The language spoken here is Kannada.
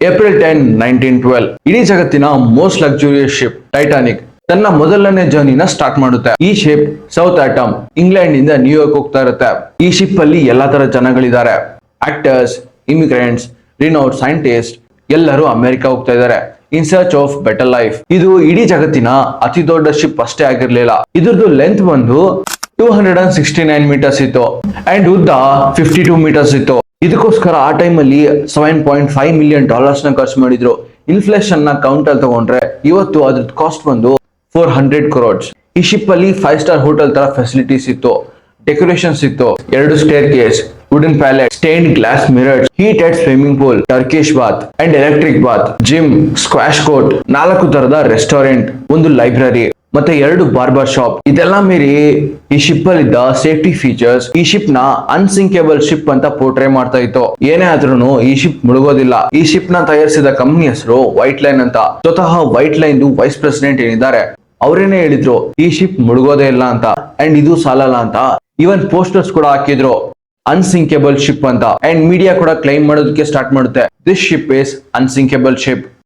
ಏಪ್ರಿಲ್ 10, 1912 ಇಡೀ ಜಗತ್ತಿನ ಮೋಸ್ಟ್ ಲಕ್ಸುರಿಯಸ್ ಶಿಪ್ ಟೈಟಾನಿಕ್ ತನ್ನ ಮೊದಲನೇ ಜರ್ನಿನ ಸ್ಟಾರ್ಟ್ ಮಾಡುತ್ತೆ. ಈ ಶಿಪ್ ಸೌತ್ ಆಟಮ್ ಇಂಗ್ಲೆಂಡ್ ಇಂದ ನ್ಯೂಯಾರ್ಕ್ ಹೋಗ್ತಾ ಇರುತ್ತೆ. ಈ ಶಿಪ್ ಅಲ್ಲಿ ಎಲ್ಲಾ ತರ ಜನಗಳಿದ್ದಾರೆ. ಆಕ್ಟರ್ಸ್, ಇಮಿಗ್ರೆಂಟ್ಸ್, ರಿನೌಡ್ ಸೈಂಟಿಸ್ಟ್ ಎಲ್ಲರೂ ಅಮೆರಿಕ ಹೋಗ್ತಾ ಇದ್ದಾರೆ in search of better life. ಇದು ಇಡೀ ಜಗತ್ತಿನ ಅತಿ ದೊಡ್ಡ ಶಿಪ್ ಅಷ್ಟೇ ಆಗಿರ್ಲಿಲ್ಲ. ಇದ್ರದ್ದು ಲೆಂತ್ ಬಂದು 269 ಮೀಟರ್ಸ್ ಇತ್ತು ಅಂಡ್ ಉದ್ದ 52 ಮೀಟರ್ಸ್ ಇತ್ತು. ಇದಕ್ಕೋಸ್ಕರ ಆ ಟೈಮ್ ಅಲ್ಲಿ $7.5 ಮಿಲಿಯನ್ ನ ಖರ್ಚು ಮಾಡಿದ್ರು. ಇನ್ಫ್ಲೇಷನ್ ನ ಕೌಂಟ್ ಅಲ್ಲಿ ತಗೊಂಡ್ರೆ ಇವತ್ತು ಅದ್ರದ್ದು ಕಾಸ್ಟ್ ಬಂದು 400 crores. ಈ ಶಿಪ್ ಅಲ್ಲಿ 5-star ಹೋಟೆಲ್ ತರ ಫೆಸಿಲಿಟೀಸ್ ಇತ್ತು, ಡೆಕೋರೇಷನ್ಸ್ ಇತ್ತು, 2 staircase, wooden pallet, stained glass mirrors, heated swimming pool, Turkish bath and electric bath, gym, squash court, 4 ತರದ ರೆಸ್ಟೋರೆಂಟ್, ಒಂದು ಲೈಬ್ರರಿ ಮತ್ತೆ 2 ಬಾರ್ಬರ್ ಶಾಪ್. ಇದೆಲ್ಲ ಮೀರಿ ಈ ಶಿಪ್ ಅಲ್ಲಿ ಇದ್ದ ಸೇಫ್ಟಿ ಫೀಚರ್ಸ್ ಈ ಶಿಪ್ ನ ಅನ್ಸಿಂಕೇಬಲ್ ಶಿಪ್ ಅಂತ ಪೋರ್ಟ್ರೇ ಮಾಡ್ತಾ ಇತ್ತು. ಏನೇ ಆದ್ರೂ ಈ ಶಿಪ್ ಮುಳುಗೋದಿಲ್ಲ. ಈ ಶಿಪ್ ನ ತಯಾರಿಸಿದ ಕಂಪನಿ ಹೆಸರು ವೈಟ್ ಲೈನ್ ಅಂತ. ಸ್ವತಃ ವೈಟ್ ಲೈನ್ ವೈಸ್ ಪ್ರೆಸಿಡೆಂಟ್ ಏನಿದ್ದಾರೆ ಅವರೇನೆ ಹೇಳಿದ್ರು ಈ ಶಿಪ್ ಮುಳುಗೋದೇ ಇಲ್ಲ ಅಂತ ಅಂಡ್ ಇದು ಸಾಲಲ್ಲ ಅಂತ. ಇವನ್ ಪೋಸ್ಟರ್ಸ್ ಕೂಡ ಹಾಕಿದ್ರು ಅನ್ಸಿಂಕೇಬಲ್ ಶಿಪ್ ಅಂತ ಅಂಡ್ ಮೀಡಿಯಾ ಕೂಡ ಕ್ಲೈಮ್ ಮಾಡೋದಕ್ಕೆ ಸ್ಟಾರ್ಟ್ ಮಾಡುತ್ತೆ ದಿಸ್ ಶಿಪ್ ಇಸ್ ಅನ್ಸಿಂಕೇಬಲ್ ಶಿಪ್.